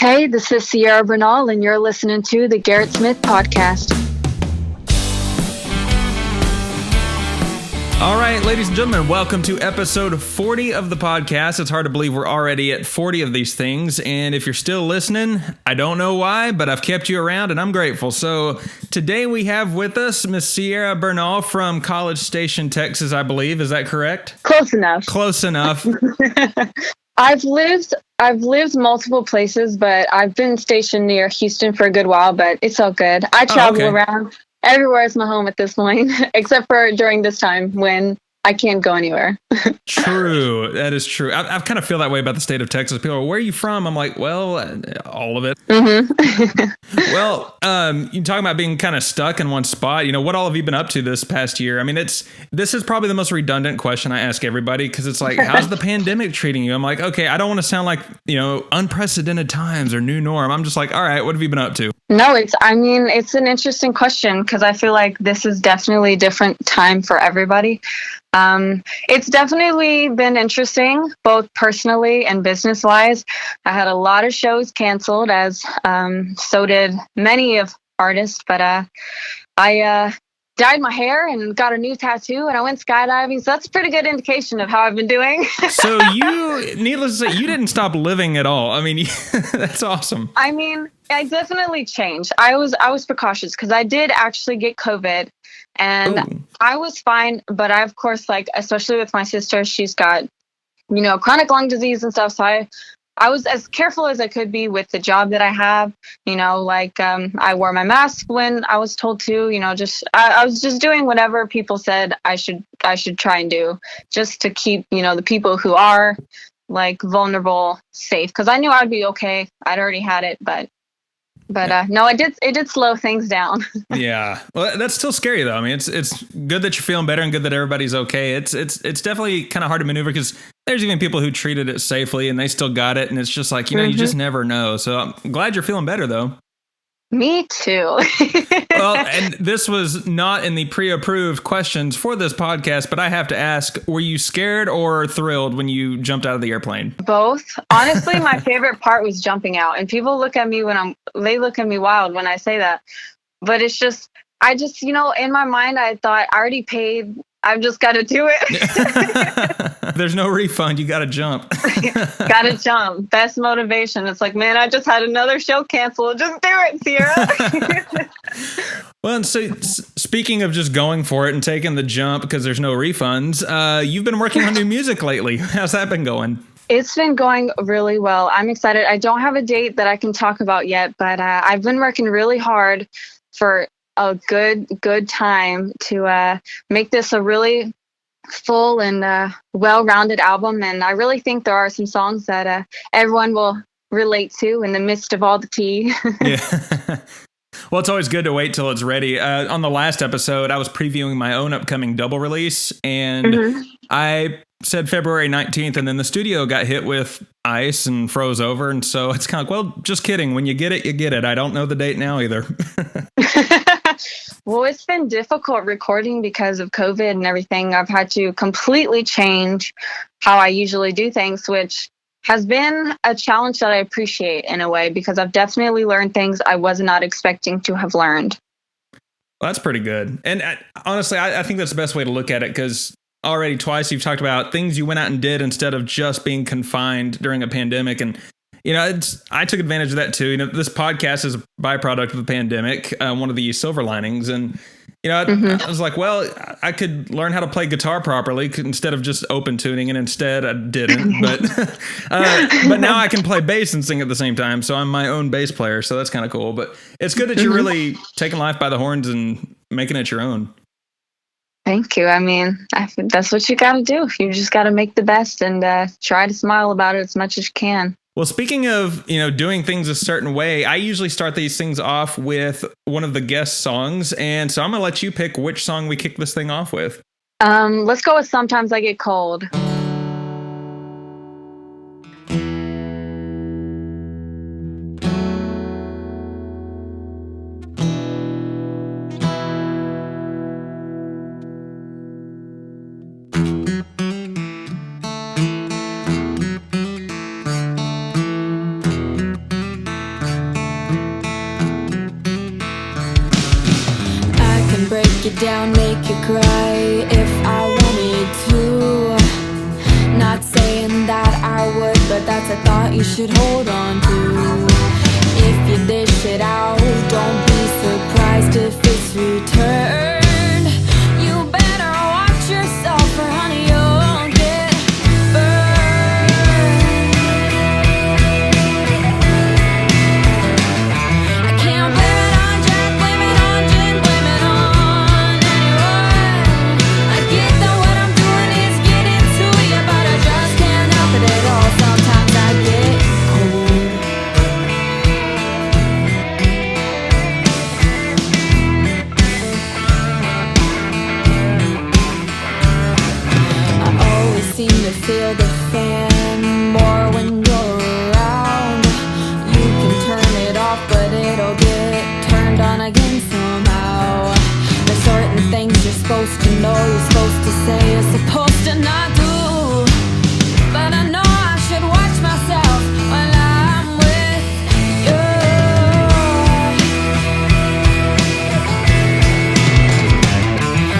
Hey, this is Sierra Bernal, and you're listening to the Garrett Smith Podcast. All right, ladies and gentlemen, welcome to episode 40 of the podcast. It's hard to believe we're already at 40 of these things. And if you're still listening, I don't know why, but I've kept you around and I'm grateful. So today we have with us Miss Sierra Bernal from College Station, Texas, I believe. Is that correct? Close enough. Close enough. I've lived multiple places, but I've been stationed near Houston for a good while, but it's all good. I travel around. Everywhere is my home at this point, except for during this time when I can't go anywhere. Talk That is true. I kind of feel that way about the state of Texas. People are, where are you from? I'm like, well, all of it. Mm-hmm. Well, you talking about being kind of stuck in one spot. You know, what all have you been up to this past year? I mean, this is probably the most redundant question I ask everybody because it's like, how's the pandemic treating you? I'm like, okay, I don't want to sound like, unprecedented times or new norm. I'm just like, all right, what have you been up to? No, it's an interesting question because I feel like this is definitely a different time for everybody. It's definitely been interesting, both personally and business-wise. I had a lot of shows canceled, as so did many of artists, but I dyed my hair and got a new tattoo and I went skydiving. So that's a pretty good indication of how I've been doing. So needless to say, you didn't stop living at all. I mean, that's awesome. I mean, I definitely changed. I was precautious because I did actually get COVID and I was fine. But I, of course, especially with my sister, she's got, chronic lung disease and stuff. So I was as careful as I could be with the job that I have, I wore my mask when I was told to, I was just doing whatever people said I should try and do just to keep, the people who are vulnerable safe. Cause I knew I'd be okay. I'd already had it, but no, it did slow things down. Yeah. Well, that's still scary though. I mean, it's good that you're feeling better and good that everybody's okay. It's definitely kind of hard to maneuver because there's even people who treated it safely and they still got it. And it's just like, you just never know. So I'm glad you're feeling better though. Me too. Well, and this was not in the pre-approved questions for this podcast, but I have to ask, were you scared or thrilled when you jumped out of the airplane? Both. Honestly, my favorite part was jumping out. And people look at me they look at me wild when I say that. But it's just, in my mind, I thought I already paid. I've just got to do it. There's no refund. You got to jump. Got to jump. Best motivation. It's like, man, I just had another show canceled. Just do it, Sierra. Well, and so speaking of just going for it and taking the jump because there's no refunds, you've been working on new music lately. How's that been going? It's been going really well. I'm excited. I don't have a date that I can talk about yet, but I've been working really hard for a good time to make this a really full and well-rounded album. And I really think there are some songs that everyone will relate to in the midst of all the tea. Yeah. Well, it's always good to wait till it's ready. On the last episode, I was previewing my own upcoming double release, and I said February 19th, and then the studio got hit with ice and froze over. And so it's kind of like, well, just kidding. When you get it, you get it. I don't know the date now either. Well, it's been difficult recording because of COVID and everything. I've had to completely change how I usually do things, which has been a challenge that I appreciate in a way, because I've definitely learned things I was not expecting to have learned. Well, that's pretty good. And honestly, I think that's the best way to look at it, because already twice you've talked about things you went out and did instead of just being confined during a pandemic. And I took advantage of that too. This podcast is a byproduct of the pandemic, one of the silver linings. And, I was like, well, I could learn how to play guitar properly instead of just open tuning. And instead I didn't. But now I can play bass and sing at the same time. So I'm my own bass player. So that's kind of cool. But it's good that you're really taking life by the horns and making it your own. Thank you. I mean, that's what you got to do. You just got to make the best and try to smile about it as much as you can. Well, speaking of, doing things a certain way, I usually start these things off with one of the guest songs. And so I'm going to let you pick which song we kick this thing off with. Let's go with Sometimes I Get Cold. cry if I wanted to. Not saying that I would, but that's a thought you should hold on to. If you dish it out, don't be surprised if it's returned. You better watch yourself, or honey, you'll get burned. I can't blame it on Jack, blame it on Jen, blame it on anyone. I get that what I'm doing is getting to you, but I just can't help it at all. Sometimes I get cold. Seem to feel the fan more when you're around. You can turn it off, but it'll get turned on again somehow. There's certain things you're supposed to know, you're supposed to say, you're supposed to not do. But I know I should watch myself when I'm with you.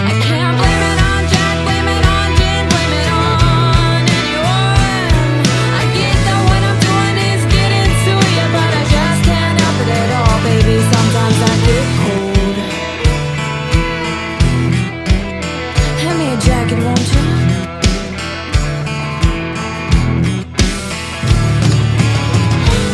I can't blame it on Jack, blame it on Jen, blame it on anyone. I get that what I'm doing is getting to you, but I just can't help it at all, baby. Sometimes I get cold. Hand me a jacket, won't you?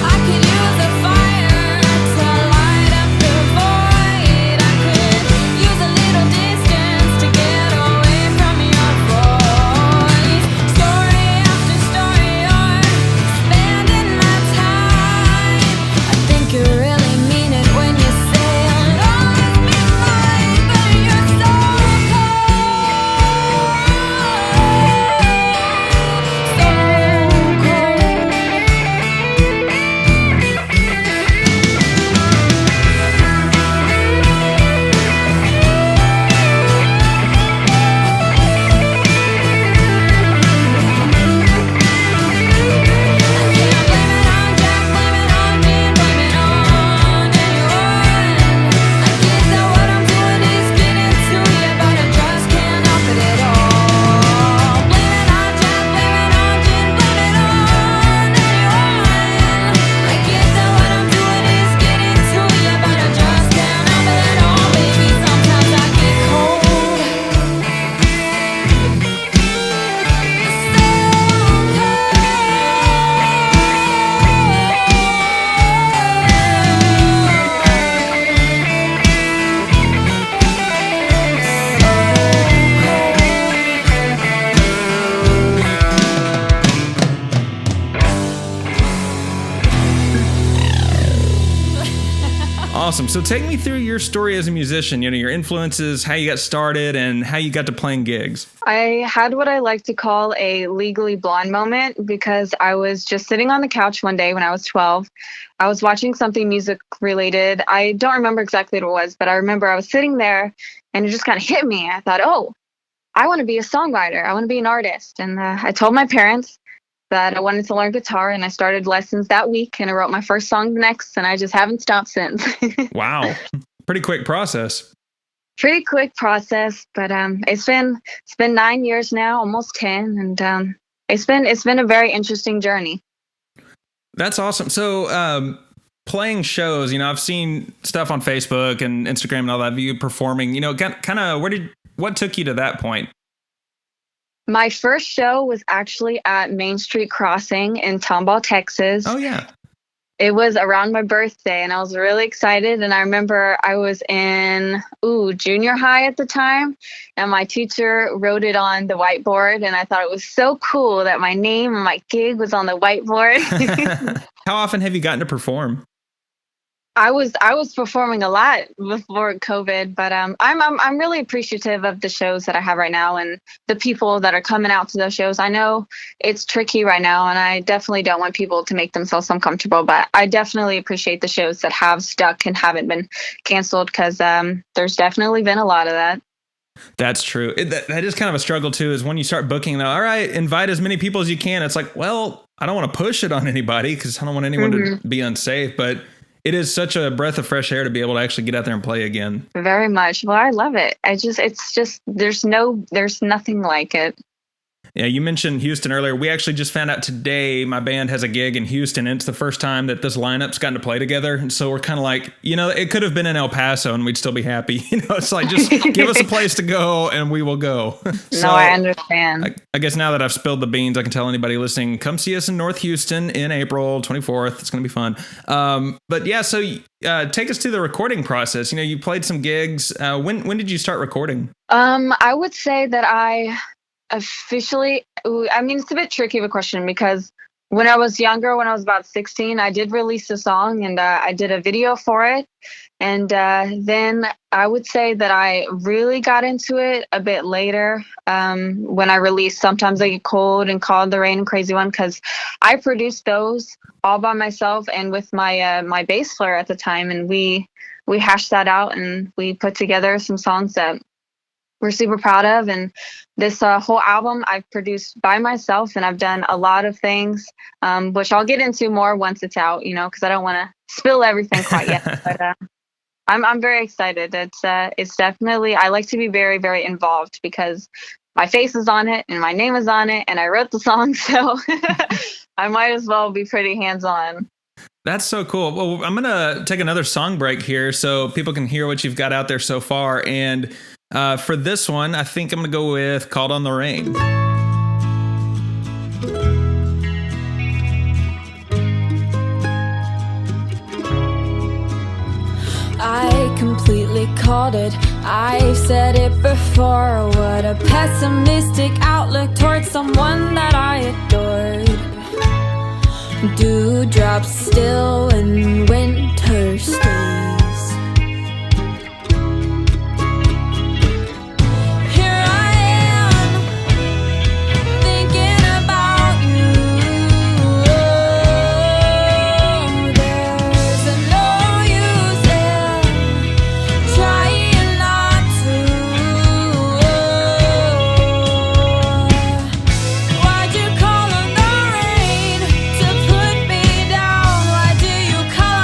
I could use a fire to light up the void. I could use a little distance to get away from your voice. Story after story, you're spending my time. I think you really mean it when you say you'll always be mine, but you're so Awesome. So take me through your story as a musician, your influences, how you got started, and how you got to playing gigs. I had what I like to call a Legally Blonde moment because I was just sitting on the couch one day when I was 12. I was watching something music related. I don't remember exactly what it was, but I remember I was sitting there and it just kind of hit me. I thought, oh, I want to be a songwriter. I want to be an artist. And I told my parents that I wanted to learn guitar, and I started lessons that week, and I wrote my first song the next, and I just haven't stopped since. Wow. Pretty quick process. Pretty quick process, but it's been 9 years now, almost 10, and it's been a very interesting journey. That's awesome. So playing shows, I've seen stuff on Facebook and Instagram and all that of you performing, kind of what took you to that point? My first show was actually at Main Street Crossing in Tomball, Texas. Oh, yeah. It was around my birthday, and I was really excited. And I remember I was in junior high at the time, and my teacher wrote it on the whiteboard, and I thought it was so cool that my name and my gig was on the whiteboard. How often have you gotten to perform? I was performing a lot before COVID, but I'm really appreciative of the shows that I have right now and the people that are coming out to those shows. I know it's tricky right now, and I definitely don't want people to make themselves uncomfortable, but I definitely appreciate the shows that have stuck and haven't been canceled, because there's definitely been a lot of that. That's true. That is kind of a struggle too, is when you start booking, all right, invite as many people as you can. It's like, well, I don't want to push it on anybody because I don't want anyone to be unsafe, but it is such a breath of fresh air to be able to actually get out there and play again. Very much. Well, I love it. It's just, there's nothing like it. Yeah, you mentioned Houston earlier. We actually just found out today my band has a gig in Houston, and it's the first time that this lineup's gotten to play together. And so we're kind of like, it could have been in El Paso and we'd still be happy. It's like, just give us a place to go and we will go. So, no, I understand. I guess now that I've spilled the beans, I can tell anybody listening, come see us in North Houston in April 24th. It's going to be fun. But yeah, so take us to the recording process. You played some gigs. When did you start recording? I would say that I officially, it's a bit tricky of a question because when I was younger, when I was about 16, I did release a song and I did a video for it. And then I would say that I really got into it a bit later when I released Sometimes I Get Cold and Called the Rain and Crazy One, because I produced those all by myself and with my bass player at the time. And we hashed that out and we put together some songs that we're super proud of. And this whole album I've produced by myself, and I've done a lot of things, which I'll get into more once it's out, because I don't want to spill everything quite yet. But I'm very excited. It's definitely, I like to be very, very involved because my face is on it and my name is on it and I wrote the song. So I might as well be pretty hands-on. That's so cool. Well, I'm going to take another song break here so people can hear what you've got out there so far. And for this one, I think I'm going to go with Called on the Rain. I completely called it. I've said it before. What a pessimistic outlook towards someone that I adored. Dewdrops still when winter stays. Call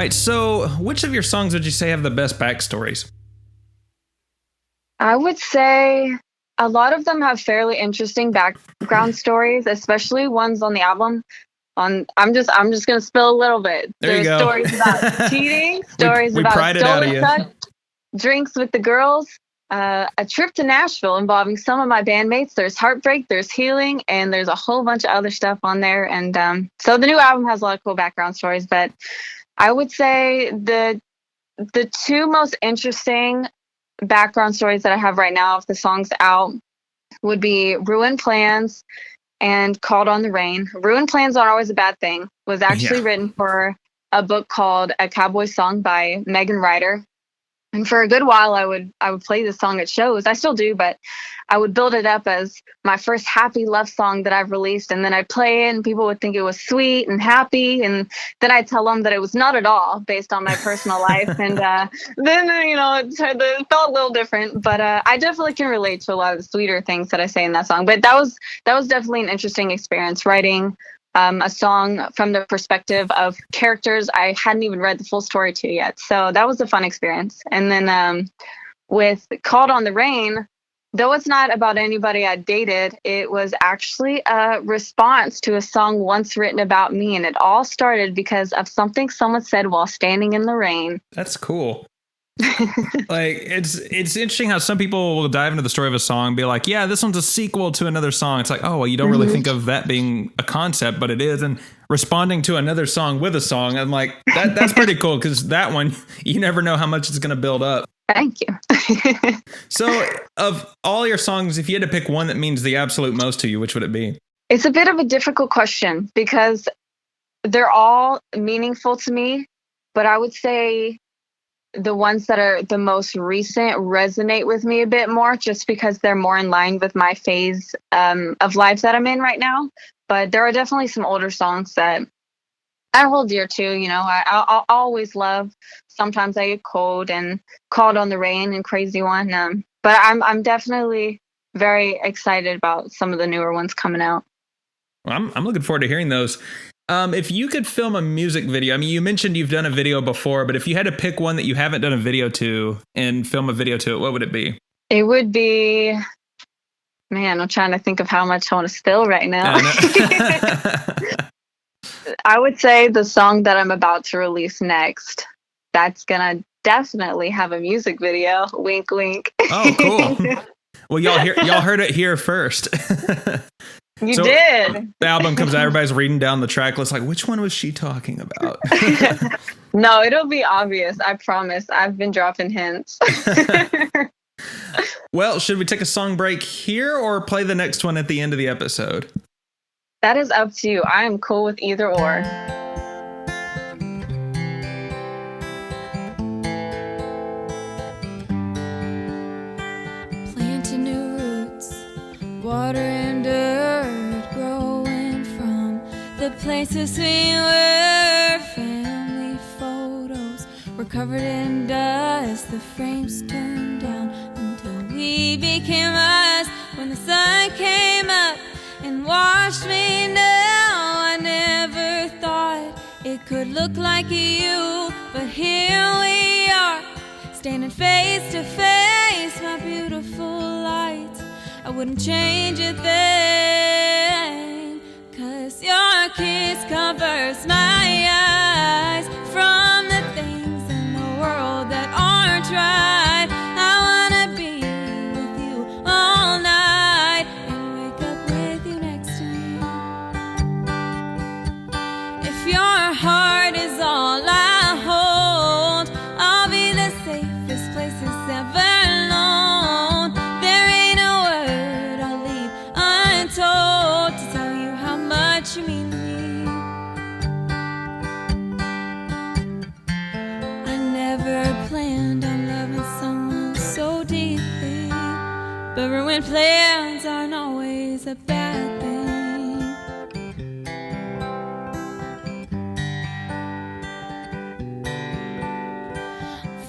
right. So, which of your songs would you say have the best backstories? I would say a lot of them have fairly interesting background stories, especially ones on the album. I'm just gonna spill a little bit. There you There's go. stories about cheating, stories we about pried it out of stolen you. stuff, drinks with the girls, a trip to Nashville involving some of my bandmates. There's heartbreak, there's healing, and there's a whole bunch of other stuff on there. And so the new album has a lot of cool background stories. But I would say the two most interesting background stories that I have right now of the songs out would be Ruined Plans and Called on the Rain. Ruined Plans Aren't Always a Bad Thing was actually written for a book called A Cowboy Song by Megan Ryder. And for a good while, I would play this song at shows. I still do, but I would build it up as my first happy love song that I've released. And then I'd play it and people would think it was sweet and happy. And then I'd tell them that it was not at all based on my personal life. And then, you know, it felt a little different. But I definitely can relate to a lot of the sweeter things that I say in that song. But that was definitely an interesting experience, writing a song from the perspective of characters I hadn't even read the full story to yet. So that was a fun experience. And then with Called on the Rain, though it's not about anybody I dated, it was actually a response to a song once written about me. And it all started because of something someone said while standing in the rain. That's cool. Like it's interesting how some people will dive into the story of a song and be like, yeah, this one's a sequel to another song. It's like, oh, well, you don't really think of that being a concept, but it is. And responding to another song with a song, I'm like, that's pretty cool, because that one, you never know how much it's going to build up. Thank you. So of all your songs, if you had to pick one that means the absolute most to you, which would it be? It's a bit of a difficult question because they're all meaningful to me, but I would say the ones that are the most recent resonate with me a bit more just because they're more in line with my phase of life that I'm in right now. But there are definitely some older songs that I hold dear to. You know, I'll always love Sometimes I Get Cold and Called on the Rain and Crazy One. But I'm definitely very excited about some of the newer ones coming out. Well, I'm looking forward to hearing those. If you could film a music video, I mean, you mentioned you've done a video before, but if you had to pick one that you haven't done a video to and film a video to it, what would it be? It would be, man, I'm trying to think of how much I want to spill right now. I would say the song that I'm about to release next, that's going to definitely have a music video. Wink, wink. Oh, cool. Well, y'all heard it here first. You did. The album comes out, everybody's reading down the track list like, which one was she talking about? No, it'll be obvious. I promise. I've been dropping hints. Well, should we take a song break here or play the next one at the end of the episode? That is up to you. I am cool with either or. Planting new roots, water and dirt, growing from the places we were. Family photos were covered in dust, the frames turned down until we became us. When the sun came up and washed me down, I never thought it could look like you, but here we are, standing face to face, my beautiful light. I wouldn't change a thing, 'cause your kiss covers my eyes from the things in the world that aren't right. I wanna be with you all night and wake up with you next to me. If your heart is all I hold, I'll be the safest place it's ever known. There ain't a word I'll leave untold to tell you how much you mean to me. I never planned on loving someone so deeply, but ruined plans aren't always a bad thing.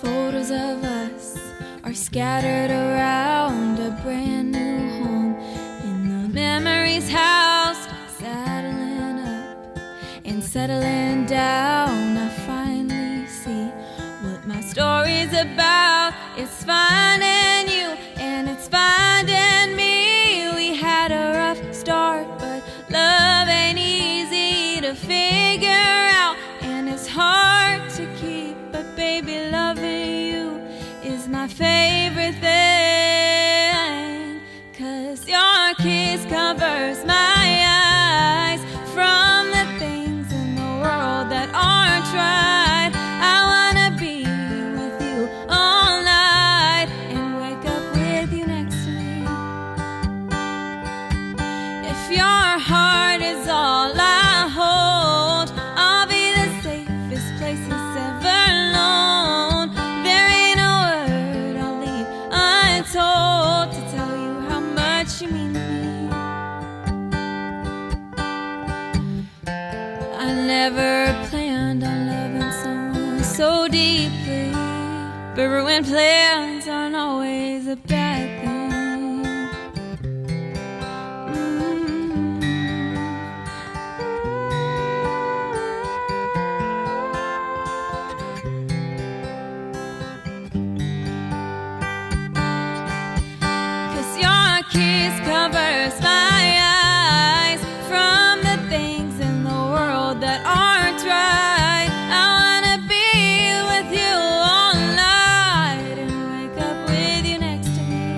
Photos of us are scattered around a brand new home in the memories house, settling up and settling down. I finally It's finding you and it's finding me. We had a rough start, but love ain't easy to figure out, and it's hard to keep. But baby, loving you is my favorite thing, 'cause your kiss covers my eyes from the things in the world that aren't right. I wanna be with you all night and wake up with you next to me. If your heart is all I hold, I'll be the safest place it's ever known. There ain't a word I'll leave untold to tell you how much you mean to me. I never planned on loving someone so deeply, but ruined plans aren't always a bad thing. Cause your kiss covers my eyes from the things in the world that aren't right. I wanna be with you all night and wake up with you next to me.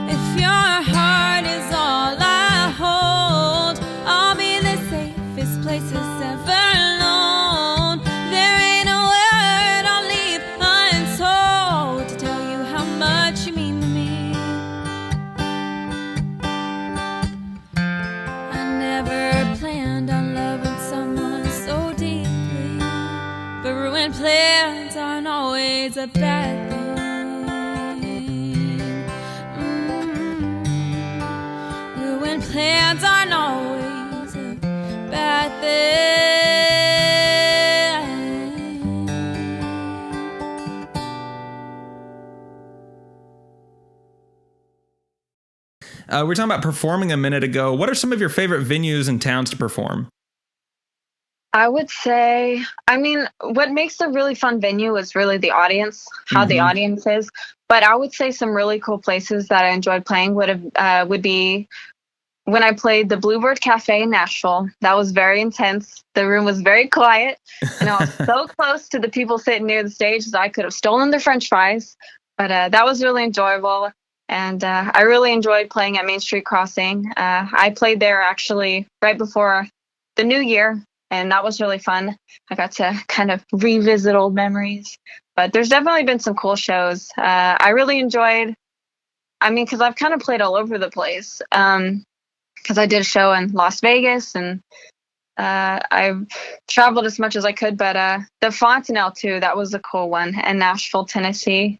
If your heart is all I hold, I'll be the safest place it's ever known. There ain't a word I'll leave untold to tell you how much you mean to me. I never planned on loving someone so deeply, but ruined plans aren't always a bad thing. Ruined plans aren't always a bad thing. We were talking about performing a minute ago. What are some of your favorite venues and towns to perform? I would say, I mean, what makes a really fun venue is really the audience, how the audience is. But I would say some really cool places that I enjoyed playing would be when I played the Bluebird Cafe in Nashville. That was very intense. The room was very quiet, and I was so close to the people sitting near the stage that I could have stolen their French fries. But that was really enjoyable. And I really enjoyed playing at Main Street Crossing. I played there actually right before the new year, and that was really fun. I got to kind of revisit old memories. But there's definitely been some cool shows. I really enjoyed, I mean, because I've kind of played all over the place. Because I did a show in Las Vegas, and I've traveled as much as I could. But the Fontanelle, too, that was a cool one, in Nashville, Tennessee.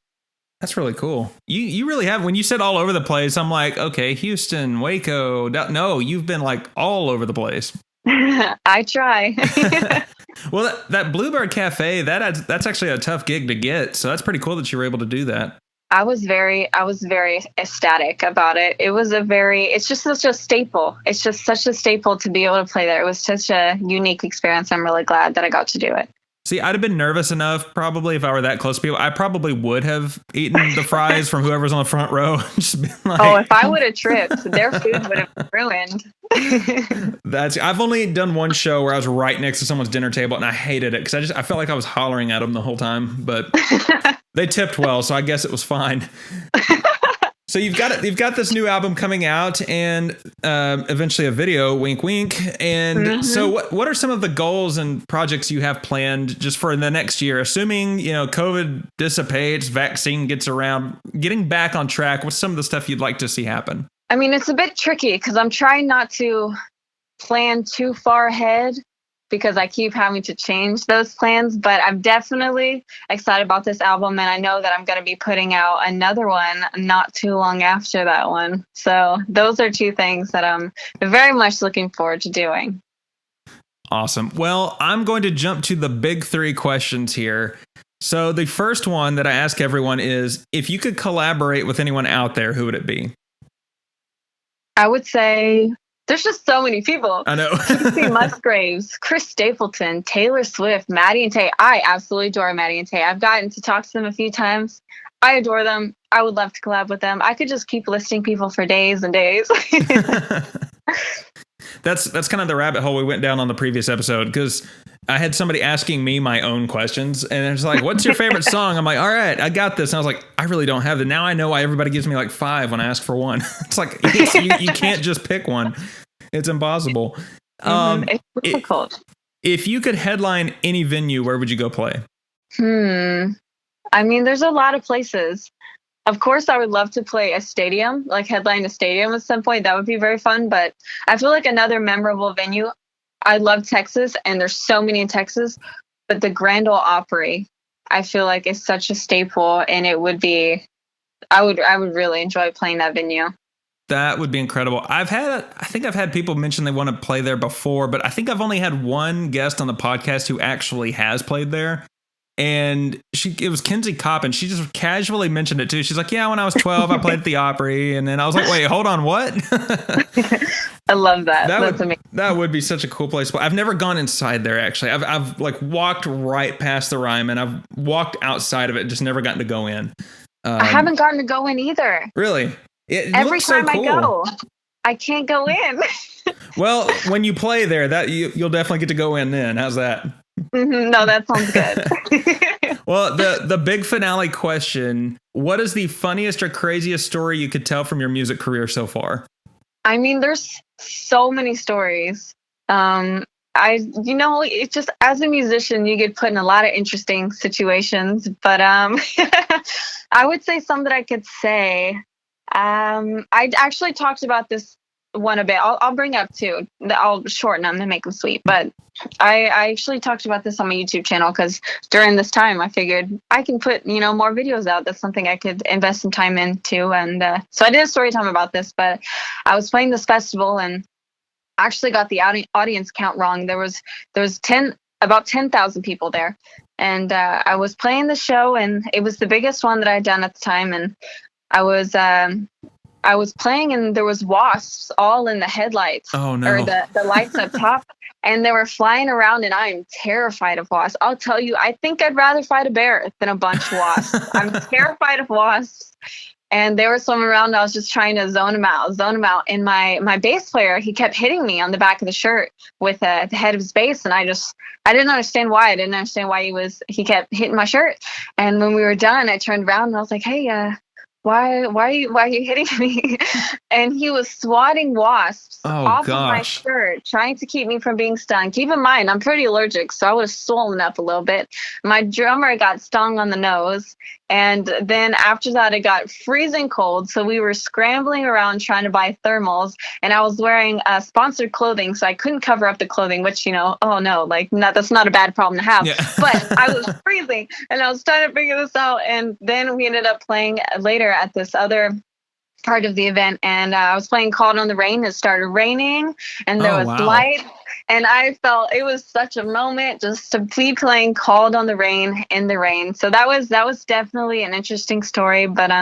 That's really cool. You really have. When you said all over the place, I'm like, okay, Houston, Waco. No, you've been like all over the place. I try. Well, that Bluebird Cafe, that's actually a tough gig to get. So that's pretty cool that you were able to do that. I was very ecstatic about it. It's just such a staple. It's just such a staple to be able to play there. It was such a unique experience. I'm really glad that I got to do it. See, I'd have been nervous enough probably if I were that close to people. I probably would have eaten the fries from whoever's on the front row. Just been like, oh, if I would have tripped, their food would have ruined. I've only done one show where I was right next to someone's dinner table, and I hated it because I felt like I was hollering at them the whole time. But they tipped well, so I guess it was fine. So you've got this new album coming out, and eventually a video, wink, wink. And so what are some of the goals and projects you have planned just for the next year? Assuming, COVID dissipates, vaccine gets around, getting back on track, what's some of the stuff you'd like to see happen? I mean, it's a bit tricky because I'm trying not to plan too far ahead because I keep having to change those plans. But I'm definitely excited about this album, and I know that I'm going to be putting out another one not too long after that one. So those are two things that I'm very much looking forward to doing. Awesome. Well, I'm going to jump to the big three questions here. So the first one that I ask everyone is, if you could collaborate with anyone out there, who would it be? I would say There's just so many people. I know. Casey Musgraves, Chris Stapleton, Taylor Swift, Maddie and Tay. I absolutely adore Maddie and Tay. I've gotten to talk to them a few times. I adore them. I would love to collab with them. I could just keep listing people for days and days. That's kind of the rabbit hole we went down on the previous episode, because I had somebody asking me my own questions, and it's like, what's your favorite song? I'm like, all right, I got this. And I was like, I really don't have it. Now I know why everybody gives me like 5 when I ask for one. It's like, you can't just pick one. It's impossible. It's difficult. If you could headline any venue, where would you go play? I mean, there's a lot of places. Of course, I would love to play a stadium, like headline a stadium at some point. That would be very fun. But I feel like another memorable venue, I love Texas, and there's so many in Texas, but the Grand Ole Opry, I feel like is such a staple, and it would be, I would really enjoy playing that venue. That would be incredible. I think I've had people mention they want to play there before, but I think I've only had one guest on the podcast who actually has played there. And it was Kinsey Kopp, and she just casually mentioned it too. She's like, yeah, when I was 12, I played at the Opry. And then I was like, wait, hold on, what? I love that. That's amazing. That would be such a cool place. But I've never gone inside there, actually. I've like walked right past the Ryman. I've walked outside of it, just never gotten to go in. I haven't gotten to go in either. Really? Every time I go, I can't go in. Well, when you play there, that you'll definitely get to go in then. How's that? No, that sounds good. Well, the big finale question, what is the funniest or craziest story you could tell from your music career so far? I mean, there's so many stories. It's just, as a musician, you get put in a lot of interesting situations, but I would say some that I could say. I actually talked about this one a bit. I'll bring up two. I'll shorten them to make them sweet. But I actually talked about this on my YouTube channel, because during this time I figured I can put more videos out. That's something I could invest some time into, and so I did a story time about this. But I was playing this festival and actually got the audience count wrong. There was about 10,000 people there, and I was playing the show, and it was the biggest one that I had done at the time, and I was playing, and there was wasps all in the headlights. Oh, no. Or the lights up top, and they were flying around, and I'm terrified of wasps. I'll tell you, I think I'd rather fight a bear than a bunch of wasps. I'm terrified of wasps. And they were swimming around, and I was just trying to zone them out. And my bass player, he kept hitting me on the back of the shirt with the head of his bass, and I didn't understand why. I didn't understand why he kept hitting my shirt. And when we were done, I turned around and I was like, hey, why are you hitting me? And he was swatting wasps off of my shirt, trying to keep me from being stung. Keep in mind, I'm pretty allergic, so I would have swollen up a little bit. My drummer got stung on the nose, and then after that, it got freezing cold. So we were scrambling around trying to buy thermals, and I was wearing sponsored clothing, so I couldn't cover up the clothing, which, oh no, that's not a bad problem to have. Yeah. But I was freezing, and I was trying to figure this out. And then we ended up playing later at this other part of the event, and I was playing Called on the Rain. It started raining, and there was light, and I felt it was such a moment just to be playing Called on the Rain in the rain. So that was definitely an interesting story. But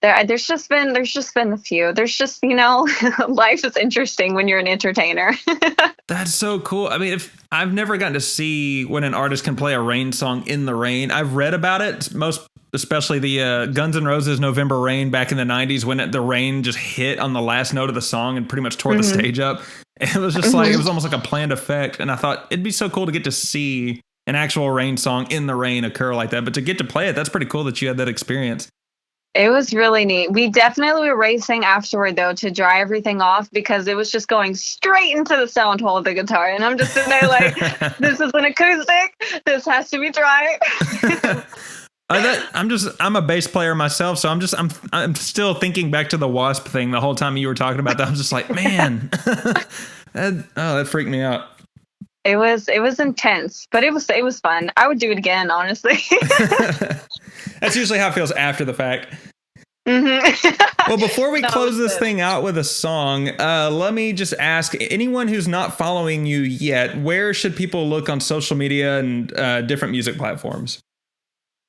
there's just been a few. There's just life is interesting when you're an entertainer. That's so cool. I mean, I've never gotten to see when an artist can play a rain song in the rain. I've read about it, especially the Guns N' Roses November Rain back in the 90s, when the rain just hit on the last note of the song and pretty much tore the stage up. It was just it was almost like a planned effect. And I thought it'd be so cool to get to see an actual rain song in the rain occur like that. But to get to play it, that's pretty cool that you had that experience. It was really neat. We definitely were racing afterward, though, to dry everything off, because it was just going straight into the sound hole of the guitar. And I'm just sitting there like, this is an acoustic. This has to be dry. I'm a bass player myself, so I'm still thinking back to the wasp thing the whole time you were talking about that. I'm just like, man, that freaked me out. It was intense, but it was fun. I would do it again, honestly. That's usually how it feels after the fact. Mm-hmm. Well, before we close this thing out with a song, let me just ask anyone who's not following you yet, where should people look on social media and different music platforms?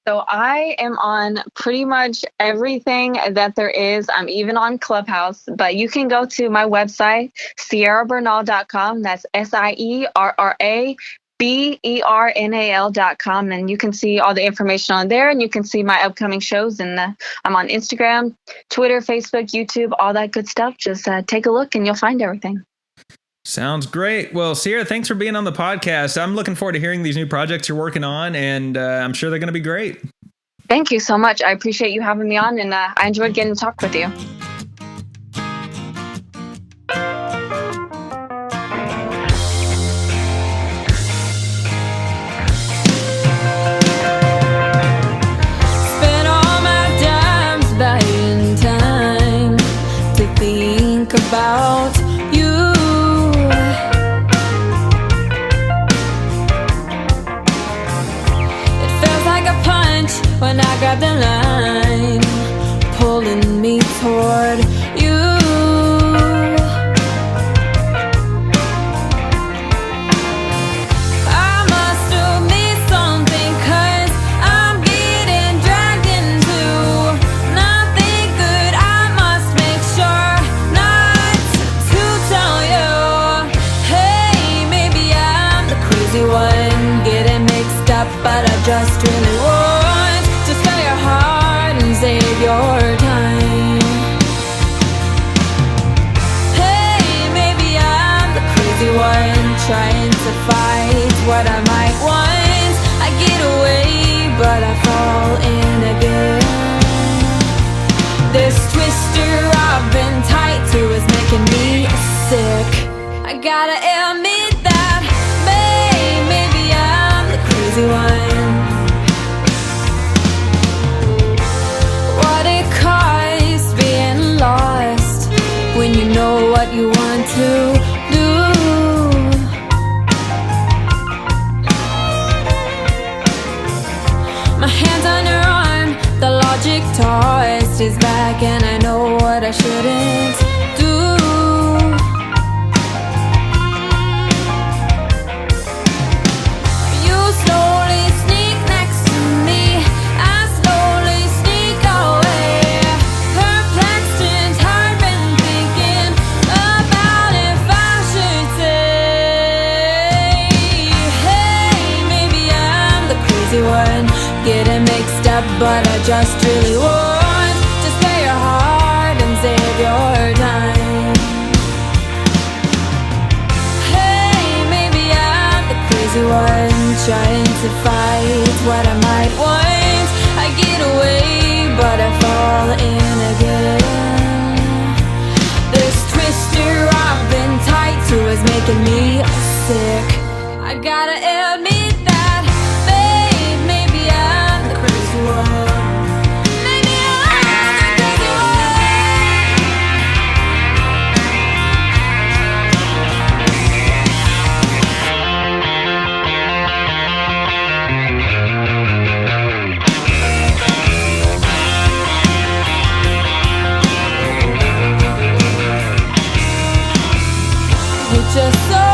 So I am on pretty much everything that there is. I'm even on Clubhouse, but you can go to my website, sierrabernal.com. That's SIERRABERNAL.com. And you can see all the information on there, and you can see my upcoming shows. And I'm on Instagram, Twitter, Facebook, YouTube, all that good stuff. Just take a look and you'll find everything. Sounds great. Well, Sierra, thanks for being on the podcast. I'm looking forward to hearing these new projects you're working on, and I'm sure they're going to be great. Thank you so much. I appreciate you having me on, and I enjoyed getting to talk with you. Spent all my dimes buying time to think about you. It feels like a punch when I grab the line, pulling me toward you. I must have missed something, 'cause I'm getting dragged into nothing good. I must make sure not to tell you. Hey, maybe I'm the crazy one, getting mixed up, but I just really want to spare your heart and save your time. Hey, maybe I'm the crazy one, trying to fight what I might want. I get away, but I fall in again. This twister I've been tied to is making me sick. I gotta admit that, maybe I'm the crazy one. What it costs being lost when you know what you want to do. My hands on your arm, the logic tossed is back, and I know what I shouldn't do. You slowly sneak next to me, I slowly sneak away. Perplexed and tired, been thinking about if I should say, hey, maybe I'm the crazy one, getting mixed up, but I just really want to spare your heart and save your time. Hey, maybe I'm the crazy one, trying to fight what I might want. I get away, but I fall in again. This twister I've been tied to is making me sick. I gotta admit that, babe, maybe I'm the crazy one. Maybe I'm the crazy one. You're just so